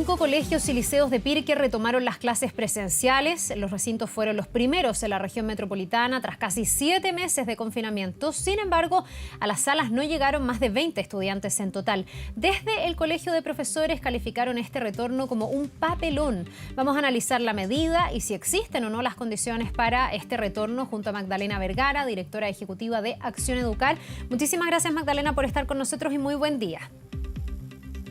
5 colegios y liceos de Pirque retomaron las clases presenciales. Los recintos fueron los primeros en la región metropolitana tras casi 7 meses de confinamiento. Sin embargo, a las salas no llegaron más de 20 estudiantes en total. Desde el Colegio de Profesores calificaron este retorno como un papelón. Vamos a analizar la medida y si existen o no las condiciones para este retorno junto a Magdalena Vergara, directora ejecutiva de Acción Educar. Muchísimas gracias, Magdalena, por estar con nosotros y muy buen día.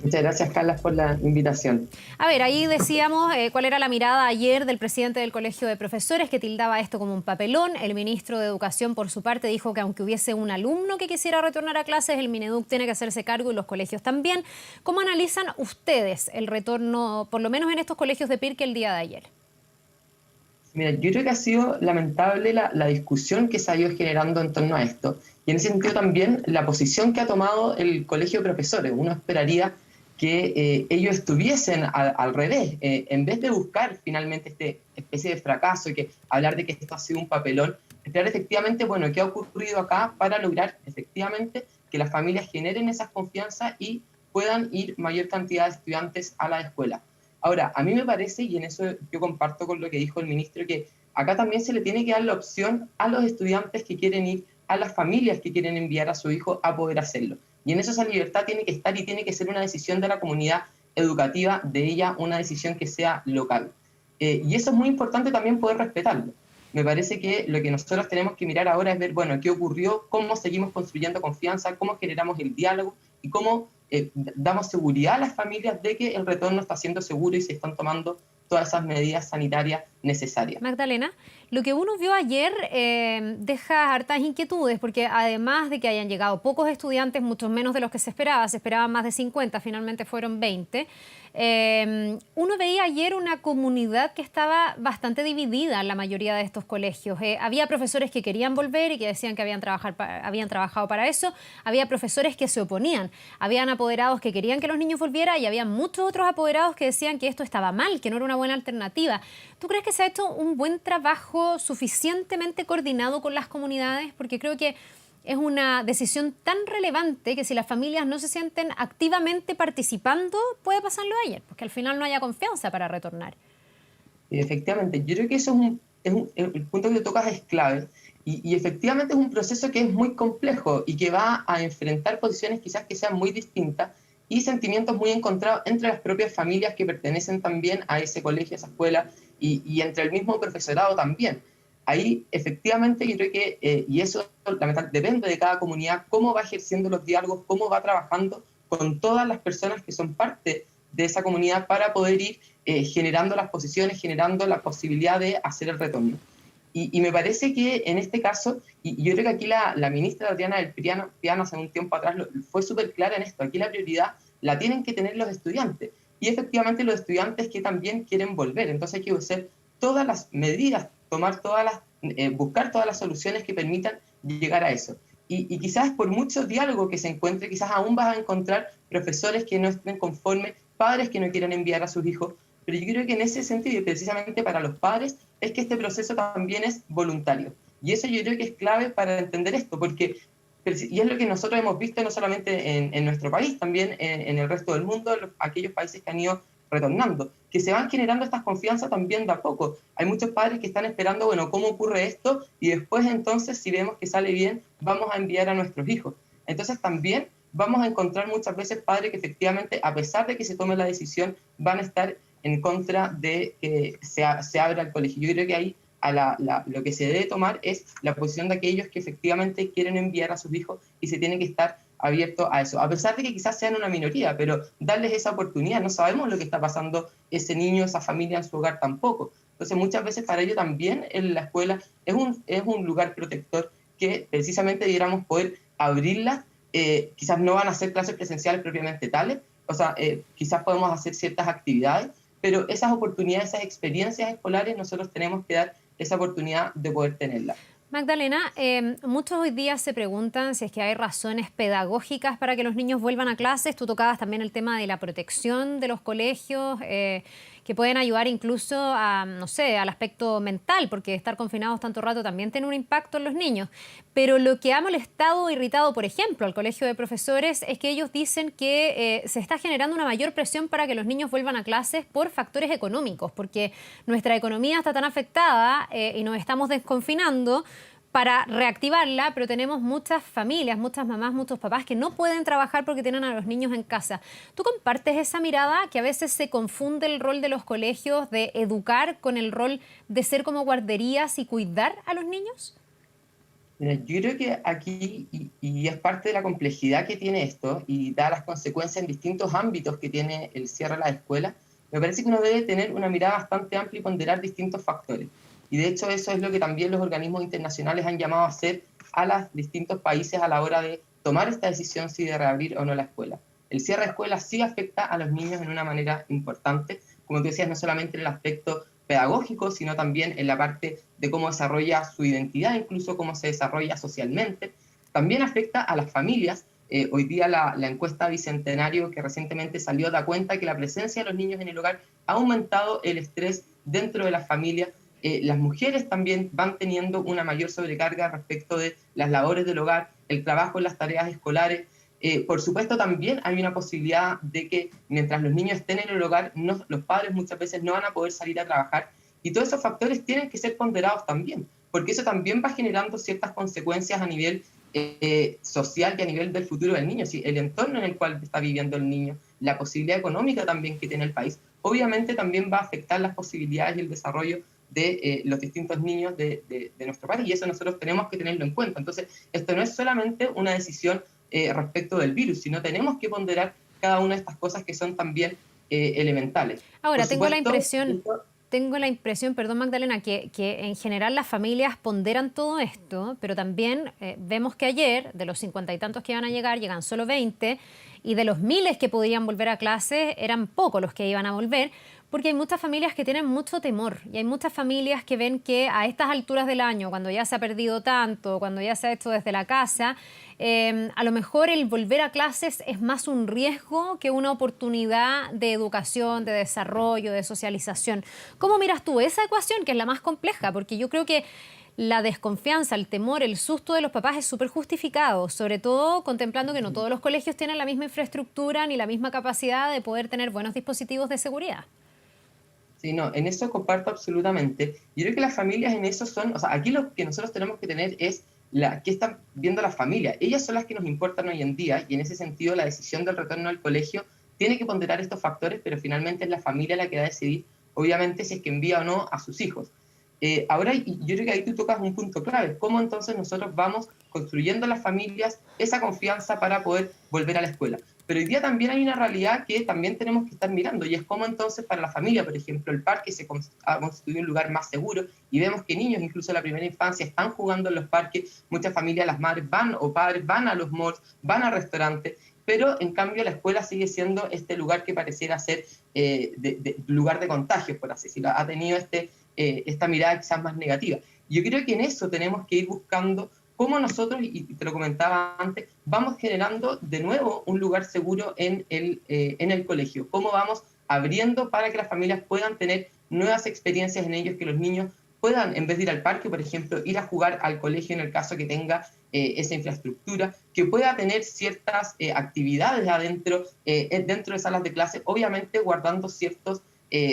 Muchas gracias, Carla, por la invitación. A ver, ahí decíamos cuál era la mirada ayer del presidente del Colegio de Profesores, que tildaba esto como un papelón. El ministro de Educación, por su parte, dijo que aunque hubiese un alumno que quisiera retornar a clases, el Mineduc tiene que hacerse cargo y los colegios también. ¿Cómo analizan ustedes el retorno, por lo menos en estos colegios de Pirque, el día de ayer? Mira, yo creo que ha sido lamentable la discusión que se ha ido generando en torno a esto. Y en ese sentido también la posición que ha tomado el Colegio de Profesores. Uno esperaría que ellos estuviesen al revés, en vez de buscar finalmente esta especie de fracaso y que hablar de que esto ha sido un papelón, esperar efectivamente, bueno, qué ha ocurrido acá para lograr efectivamente que las familias generen esa confianza y puedan ir mayor cantidad de estudiantes a la escuela. Ahora, a mí me parece, y en eso yo comparto con lo que dijo el ministro, que acá también se le tiene que dar la opción a los estudiantes que quieren ir, a las familias que quieren enviar a su hijo a poder hacerlo. Y en eso esa libertad tiene que estar y tiene que ser una decisión de la comunidad educativa, de ella una decisión que sea local. Y eso es muy importante también poder respetarlo. Me parece que lo que nosotros tenemos que mirar ahora es ver, bueno, qué ocurrió, cómo seguimos construyendo confianza, cómo generamos el diálogo y cómo damos seguridad a las familias de que el retorno está siendo seguro y se están tomando todas esas medidas sanitarias necesarias. Magdalena, lo que uno vio ayer deja hartas inquietudes, porque además de que hayan llegado pocos estudiantes, muchos menos de los que se esperaban más de 50, finalmente fueron 20, uno veía ayer una comunidad que estaba bastante dividida en la mayoría de estos colegios. Había profesores que querían volver y que decían que habían trabajado para eso, había profesores que se oponían, habían apoderados que querían que los niños volvieran y había muchos otros apoderados que decían que esto estaba mal, que no era una buena alternativa. ¿Tú crees que se ha hecho un buen trabajo suficientemente coordinado con las comunidades? Porque creo que es una decisión tan relevante que si las familias no se sienten activamente participando, puede pasarlo ayer, porque al final no haya confianza para retornar. Y efectivamente, yo creo que eso el punto que tocas es clave. Y efectivamente es un proceso que es muy complejo y que va a enfrentar posiciones quizás que sean muy distintas y sentimientos muy encontrados entre las propias familias que pertenecen también a ese colegio, a esa escuela, y entre el mismo profesorado también. Ahí efectivamente yo creo que, y eso depende de cada comunidad, cómo va ejerciendo los diálogos, cómo va trabajando con todas las personas que son parte de esa comunidad para poder ir generando las posiciones, generando la posibilidad de hacer el retorno. Y me parece que en este caso, y yo creo que aquí la ministra Adriana del Piano hace un tiempo atrás fue súper clara en esto, aquí la prioridad la tienen que tener los estudiantes, y efectivamente los estudiantes que también quieren volver, entonces hay que hacer todas las medidas, buscar todas las soluciones que permitan llegar a eso. Y quizás por mucho diálogo que se encuentre, quizás aún vas a encontrar profesores que no estén conformes, padres que no quieran enviar a sus hijos, pero yo creo que en ese sentido, y precisamente para los padres, es que este proceso también es voluntario. Y eso yo creo que es clave para entender esto, porque, y es lo que nosotros hemos visto no solamente en nuestro país, también en el resto del mundo, aquellos países que han ido retornando, que se van generando estas confianzas también de a poco. Hay muchos padres que están esperando, bueno, ¿cómo ocurre esto? Y después entonces, si vemos que sale bien, vamos a enviar a nuestros hijos. Entonces también vamos a encontrar muchas veces padres que efectivamente, a pesar de que se tome la decisión, van a estar en contra de que se abra el colegio. Yo creo que ahí lo que se debe tomar es la posición de aquellos que efectivamente quieren enviar a sus hijos y se tiene que estar abierto a eso, a pesar de que quizás sean una minoría, pero darles esa oportunidad. No sabemos lo que está pasando ese niño, esa familia en su hogar tampoco. Entonces muchas veces para ello también en la escuela es un lugar protector que precisamente debiéramos poder abrirla. Quizás no van a ser clases presenciales propiamente tales, o sea, quizás podemos hacer ciertas actividades, pero esas oportunidades, esas experiencias escolares, nosotros tenemos que dar esa oportunidad de poder tenerla. Magdalena, muchos hoy día se preguntan si es que hay razones pedagógicas para que los niños vuelvan a clases. Tú tocabas también el tema de la protección de los colegios, que pueden ayudar incluso a, no sé, al aspecto mental, porque estar confinados tanto rato también tiene un impacto en los niños. Pero lo que ha molestado, irritado, por ejemplo, al Colegio de Profesores es que ellos dicen que se está generando una mayor presión para que los niños vuelvan a clases por factores económicos, porque nuestra economía está tan afectada y nos estamos desconfinando para reactivarla, pero tenemos muchas familias, muchas mamás, muchos papás que no pueden trabajar porque tienen a los niños en casa. ¿Tú compartes esa mirada que a veces se confunde el rol de los colegios de educar con el rol de ser como guarderías y cuidar a los niños? Mira, yo creo que aquí, y es parte de la complejidad que tiene esto, y da las consecuencias en distintos ámbitos que tiene el cierre de las escuelas, me parece que uno debe tener una mirada bastante amplia y ponderar distintos factores. Y de hecho eso es lo que también los organismos internacionales han llamado a hacer a los distintos países a la hora de tomar esta decisión si de reabrir o no la escuela. El cierre de escuelas sí afecta a los niños en una manera importante, como tú decías, no solamente en el aspecto pedagógico, sino también en la parte de cómo desarrolla su identidad, incluso cómo se desarrolla socialmente. También afecta a las familias. Hoy día la encuesta Bicentenario que recientemente salió da cuenta que la presencia de los niños en el hogar ha aumentado el estrés dentro de las familias. Las mujeres también van teniendo una mayor sobrecarga respecto de las labores del hogar, el trabajo en las tareas escolares. Por supuesto, también hay una posibilidad de que mientras los niños estén en el hogar, los padres muchas veces no van a poder salir a trabajar, y todos esos factores tienen que ser ponderados también, porque eso también va generando ciertas consecuencias a nivel social y a nivel del futuro del niño. ¿Sí? El entorno en el cual está viviendo el niño, la posibilidad económica también que tiene el país, obviamente también va a afectar las posibilidades y el desarrollo de los distintos niños de nuestro país, y eso nosotros tenemos que tenerlo en cuenta. Entonces, esto no es solamente una decisión respecto del virus, sino tenemos que ponderar cada una de estas cosas que son también elementales. Ahora, Por supuesto, tengo la impresión, perdón Magdalena, que en general las familias ponderan todo esto, pero también vemos que ayer, de los 50 y tantos que iban a llegar, llegan solo 20, y de los miles que podrían volver a clase, eran pocos los que iban a volver, porque hay muchas familias que tienen mucho temor, y hay muchas familias que ven que a estas alturas del año, cuando ya se ha perdido tanto, cuando ya se ha hecho desde la casa, a lo mejor el volver a clases es más un riesgo que una oportunidad de educación, de desarrollo, de socialización. ¿Cómo miras tú esa ecuación, que es la más compleja? Porque yo creo que la desconfianza, el temor, el susto de los papás es súper justificado, sobre todo contemplando que no todos los colegios tienen la misma infraestructura ni la misma capacidad de poder tener buenos dispositivos de seguridad. sí, no, en eso comparto absolutamente. Yo creo que las familias en eso son, o sea, aquí lo que nosotros tenemos que tener es qué están viendo las familias. Ellas son las que nos importan hoy en día, y en ese sentido la decisión del retorno al colegio tiene que ponderar estos factores, pero finalmente es la familia la que va a decidir, obviamente, si es que envía o no a sus hijos. Ahora, y yo creo que ahí tú tocas un punto clave, cómo entonces nosotros vamos construyendo las familias esa confianza para poder volver a la escuela. Pero hoy día también hay una realidad que también tenemos que estar mirando, y es cómo entonces para la familia, por ejemplo, el parque ha constituido un lugar más seguro, y vemos que niños, incluso en la primera infancia, están jugando en los parques. Muchas familias, las madres van o padres van a los malls, van a restaurantes, pero en cambio la escuela sigue siendo este lugar que pareciera ser lugar de contagio, por así decirlo. Ha tenido esta mirada quizás más negativa. Yo creo que en eso tenemos que ir buscando cómo nosotros, y te lo comentaba antes, vamos generando de nuevo un lugar seguro en el colegio, cómo vamos abriendo para que las familias puedan tener nuevas experiencias en ellos, que los niños puedan, en vez de ir al parque, por ejemplo, ir a jugar al colegio en el caso que tenga esa infraestructura, que pueda tener ciertas actividades adentro, dentro de salas de clase, obviamente guardando ciertos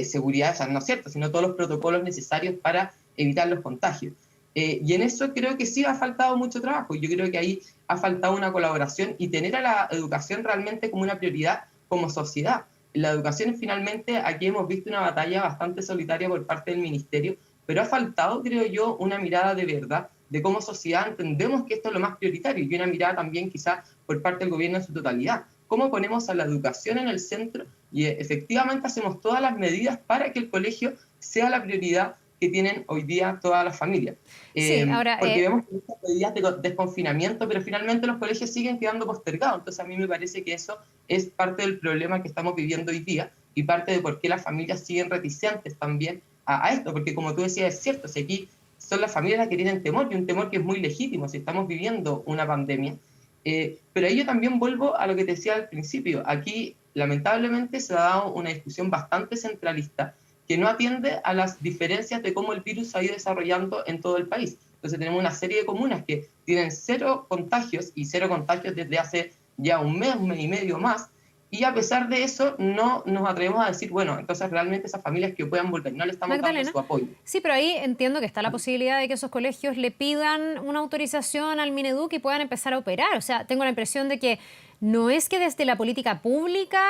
seguridad, o sea, no es cierto, sino todos los protocolos necesarios para evitar los contagios. Y en eso creo que sí ha faltado mucho trabajo. Yo creo que ahí ha faltado una colaboración y tener a la educación realmente como una prioridad como sociedad. La educación, finalmente, aquí hemos visto una batalla bastante solitaria por parte del ministerio, pero ha faltado, creo yo, una mirada de verdad de cómo sociedad entendemos que esto es lo más prioritario, y una mirada también quizás por parte del gobierno en su totalidad. ¿Cómo ponemos a la educación en el centro y efectivamente hacemos todas las medidas para que el colegio sea la prioridad que tienen hoy día todas las familias? Sí, ahora... Porque vemos muchas medidas de desconfinamiento, pero finalmente los colegios siguen quedando postergados. Entonces a mí me parece que eso es parte del problema que estamos viviendo hoy día, y parte de por qué las familias siguen reticentes también a esto, porque como tú decías, es cierto, si aquí son las familias las que tienen temor, y un temor que es muy legítimo si estamos viviendo una pandemia. Pero ahí yo también vuelvo a lo que te decía al principio. Aquí, lamentablemente, se ha dado una discusión bastante centralista, que no atiende a las diferencias de cómo el virus se ha ido desarrollando en todo el país. Entonces tenemos una serie de comunas que tienen 0 contagios y 0 contagios desde hace ya un mes y medio más, y a pesar de eso no nos atrevemos a decir, bueno, entonces realmente esas familias que puedan volver, no le estamos dando Magdalena, su apoyo. sí, pero ahí entiendo que está la posibilidad de que esos colegios le pidan una autorización al Mineduc y puedan empezar a operar. O sea, tengo la impresión de que no es que desde la política pública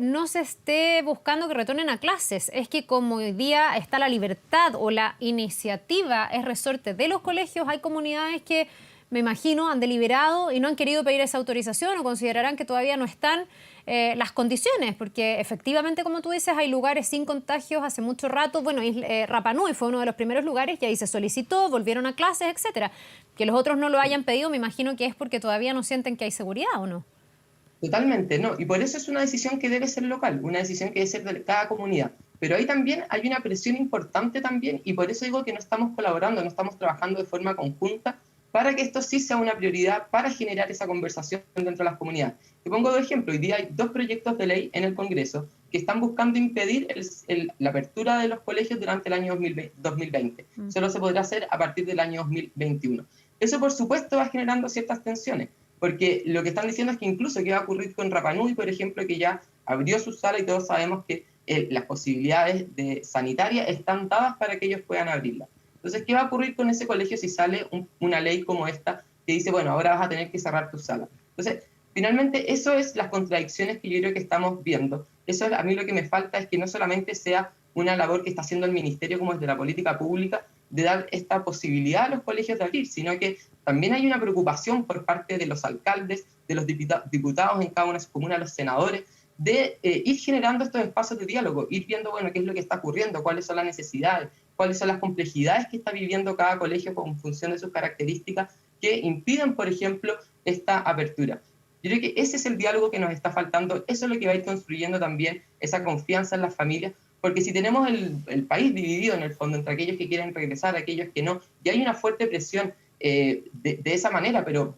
no se esté buscando que retornen a clases, es que como hoy día está la libertad o la iniciativa es resorte de los colegios, hay comunidades que, me imagino, han deliberado y no han querido pedir esa autorización o considerarán que todavía no están las condiciones, porque efectivamente, como tú dices, hay lugares sin contagios hace mucho rato. Bueno, Rapa Nui fue uno de los primeros lugares y ahí se solicitó, volvieron a clases, etcétera. Que los otros no lo hayan pedido, me imagino que es porque todavía no sienten que hay seguridad, ¿o no? Totalmente, no. Y por eso es una decisión que debe ser local, una decisión que debe ser de cada comunidad. Pero ahí también hay una presión importante también, y por eso digo que no estamos colaborando, no estamos trabajando de forma conjunta para que esto sí sea una prioridad, para generar esa conversación dentro de las comunidades. Te pongo dos ejemplos. Hoy día hay 2 proyectos de ley en el Congreso que están buscando impedir la apertura de los colegios durante el año 2020. Solo se podrá hacer a partir del año 2021. Eso, por supuesto, va generando ciertas tensiones, porque lo que están diciendo es que incluso qué va a ocurrir con Rapa Nui, por ejemplo, que ya abrió su sala y todos sabemos que las posibilidades sanitarias están dadas para que ellos puedan abrirla. Entonces, ¿qué va a ocurrir con ese colegio si sale una ley como esta que dice, bueno, ahora vas a tener que cerrar tu sala? Entonces, finalmente, eso es las contradicciones que yo creo que estamos viendo. Eso es, a mí lo que me falta es que no solamente sea una labor que está haciendo el ministerio como desde la política pública de dar esta posibilidad a los colegios de abrir, sino que también hay una preocupación por parte de los alcaldes, de los diputados en cada una de sus comunas, los senadores, de ir generando estos espacios de diálogo, ir viendo, bueno, qué es lo que está ocurriendo, cuáles son las necesidades, cuáles son las complejidades que está viviendo cada colegio en función de sus características que impiden, por ejemplo, esta apertura. Yo creo que ese es el diálogo que nos está faltando, eso es lo que va a ir construyendo también esa confianza en las familias, porque si tenemos el país dividido en el fondo entre aquellos que quieren regresar, aquellos que no, y hay una fuerte presión de esa manera, pero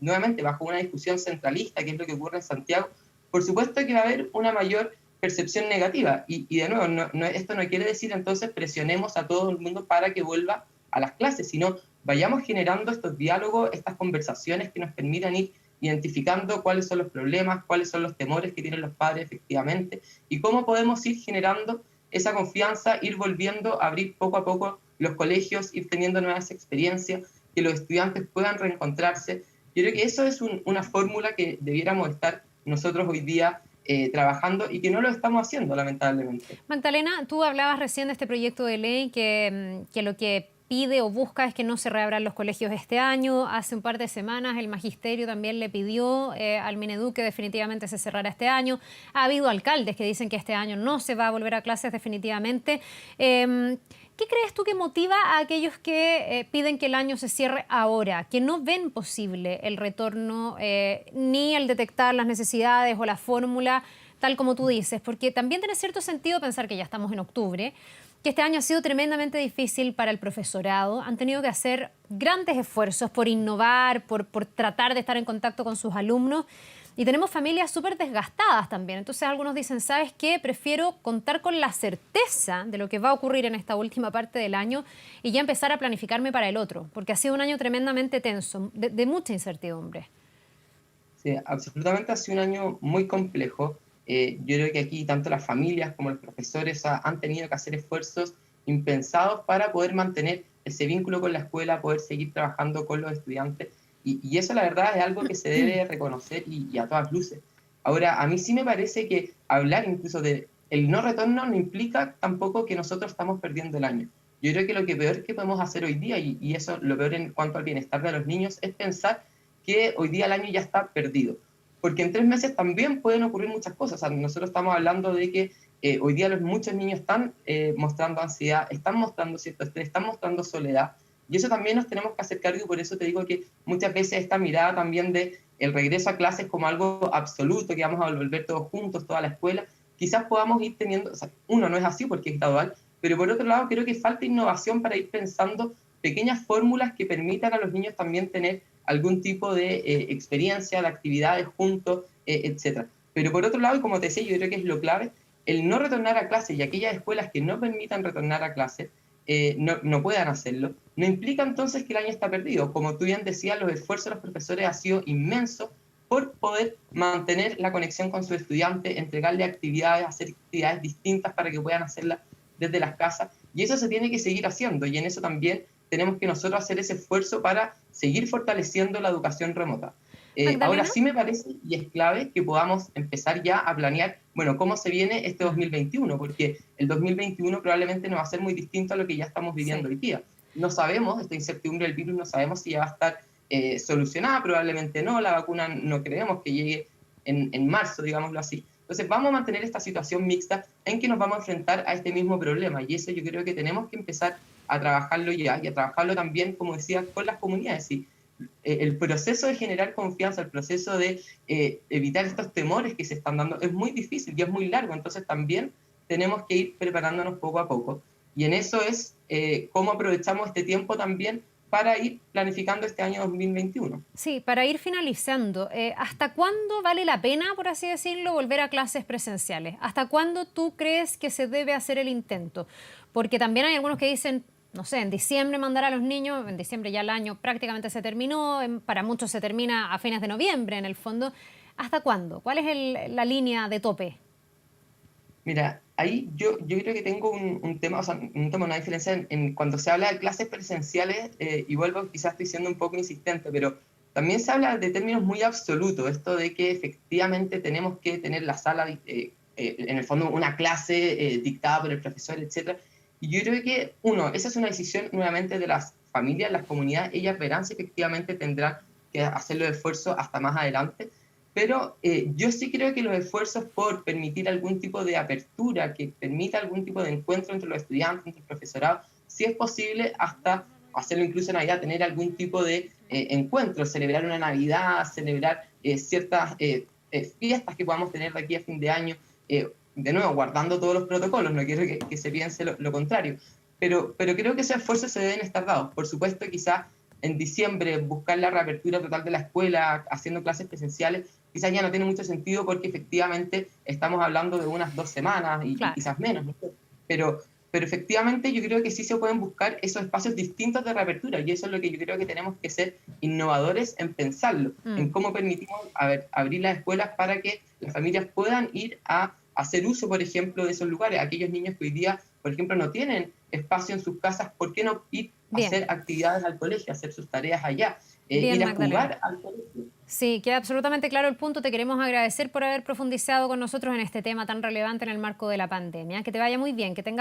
nuevamente bajo una discusión centralista, que es lo que ocurre en Santiago, por supuesto que va a haber una mayor percepción negativa. Y de nuevo, esto no quiere decir entonces presionemos a todo el mundo para que vuelva a las clases, sino vayamos generando estos diálogos, estas conversaciones que nos permitan ir identificando cuáles son los problemas, cuáles son los temores que tienen los padres efectivamente, y cómo podemos ir generando esa confianza, ir volviendo a abrir poco a poco los colegios, ir teniendo nuevas experiencias, que los estudiantes puedan reencontrarse. Yo creo que eso es una fórmula que debiéramos estar nosotros hoy día trabajando y que no lo estamos haciendo, lamentablemente. Magdalena, tú hablabas recién de este proyecto de ley que lo que pide o busca es que no se reabran los colegios este año. Hace un par de semanas el magisterio también le pidió al Mineduc que definitivamente se cerrara este año. Ha habido alcaldes que dicen que este año no se va a volver a clases definitivamente. ¿Qué crees tú que motiva a aquellos que piden que el año se cierre ahora, que no ven posible el retorno ni el detectar las necesidades o la fórmula, tal como tú dices? Porque también tiene cierto sentido pensar que ya estamos en octubre, que este año ha sido tremendamente difícil para el profesorado. Han tenido que hacer grandes esfuerzos por innovar, por tratar de estar en contacto con sus alumnos. Y tenemos familias súper desgastadas también. Entonces algunos dicen, ¿sabes qué? Prefiero contar con la certeza de lo que va a ocurrir en esta última parte del año y ya empezar a planificarme para el otro, porque ha sido un año tremendamente tenso, de mucha incertidumbre. Sí, absolutamente ha sido un año muy complejo. Yo creo que aquí tanto las familias como los profesores han tenido que hacer esfuerzos impensados para poder mantener ese vínculo con la escuela, poder seguir trabajando con los estudiantes. Y eso la verdad es algo que se debe reconocer y a todas luces. Ahora, a mí sí me parece que hablar incluso de el no retorno no implica tampoco que nosotros estamos perdiendo el año. Yo creo que lo que peor que podemos hacer hoy día, y eso lo peor en cuanto al bienestar de los niños, es pensar que hoy día el año ya está perdido. Porque en 3 meses también pueden ocurrir muchas cosas. O sea, nosotros estamos hablando de que hoy día muchos niños están mostrando ansiedad, están mostrando cierto estrés, están mostrando soledad. Y eso también nos tenemos que hacer cargo, y por eso te digo que muchas veces esta mirada también de el regreso a clases como algo absoluto, que vamos a volver todos juntos, toda la escuela, quizás podamos ir teniendo, o sea, uno no es así porque es gradual, pero por otro lado creo que falta innovación para ir pensando pequeñas fórmulas que permitan a los niños también tener algún tipo de experiencia, de actividades juntos, etc. Pero por otro lado, y como te decía, yo creo que es lo clave, el no retornar a clase y aquellas escuelas que no permitan retornar a clase no puedan hacerlo, no implica entonces que el año está perdido. Como tú bien decías, los esfuerzos de los profesores han sido inmensos por poder mantener la conexión con sus estudiantes, entregarle actividades, hacer actividades distintas para que puedan hacerlas desde las casas, y eso se tiene que seguir haciendo, y en eso también tenemos que nosotros hacer ese esfuerzo para seguir fortaleciendo la educación remota. Ahora Magdalena. sí me parece, y es clave, que podamos empezar ya a planear, bueno, cómo se viene este 2021, porque el 2021 probablemente no va a ser muy distinto a lo que ya estamos viviendo Sí. hoy día. No sabemos, esta incertidumbre del virus, no sabemos si ya va a estar solucionada, probablemente no, la vacuna no creemos que llegue en marzo, digámoslo así. Entonces vamos a mantener esta situación mixta en que nos vamos a enfrentar a este mismo problema, y eso yo creo que tenemos que empezar a trabajarlo ya, y a trabajarlo también, como decía, con las comunidades. Y el proceso de generar confianza, el proceso de evitar estos temores que se están dando es muy difícil y es muy largo, entonces también tenemos que ir preparándonos poco a poco. Y en eso es cómo aprovechamos este tiempo también para ir planificando este año 2021. Sí, para ir finalizando, ¿hasta cuándo vale la pena, por así decirlo, volver a clases presenciales? ¿Hasta cuándo tú crees que se debe hacer el intento? Porque también hay algunos que dicen, no sé, en diciembre mandar a los niños, en diciembre ya el año prácticamente se terminó, para muchos se termina a fines de noviembre en el fondo. ¿Hasta cuándo? ¿Cuál es la línea de tope? Mira, ahí yo creo que tengo un tema, o sea, un tema, una diferencia en cuando se habla de clases presenciales, y vuelvo, quizás estoy siendo un poco insistente, pero también se habla de términos muy absolutos, esto de que efectivamente tenemos que tener la sala, en el fondo una clase dictada por el profesor, etcétera. Y yo creo que, uno, esa es una decisión nuevamente de las familias, las comunidades, ellas verán si efectivamente tendrán que hacer los esfuerzos hasta más adelante, pero yo sí creo que los esfuerzos por permitir algún tipo de apertura, que permita algún tipo de encuentro entre los estudiantes, entre el profesorado, si es posible hasta hacerlo incluso en Navidad, tener algún tipo de encuentro, celebrar una Navidad, celebrar ciertas fiestas que podamos tener de aquí a fin de año, de nuevo, guardando todos los protocolos, no quiero que se piense lo contrario, pero creo que esos esfuerzos se deben estar dados. Por supuesto, quizás en diciembre buscar la reapertura total de la escuela, haciendo clases presenciales, quizás ya no tiene mucho sentido porque efectivamente estamos hablando de unas 2 semanas y Claro. quizás menos, ¿no? Pero efectivamente yo creo que sí se pueden buscar esos espacios distintos de reapertura, y eso es lo que yo creo que tenemos que ser innovadores en pensarlo, en Mm. cómo permitimos abrir las escuelas para que las familias puedan ir a hacer uso, por ejemplo, de esos lugares. Aquellos niños que hoy día, por ejemplo, no tienen espacio en sus casas, ¿por qué no ir a Bien, hacer actividades al colegio, hacer sus tareas allá, bien, ir a Magdalena. jugar al colegio? Sí, queda absolutamente claro el punto. Te queremos agradecer por haber profundizado con nosotros en este tema tan relevante en el marco de la pandemia. Que te vaya muy bien, que tengas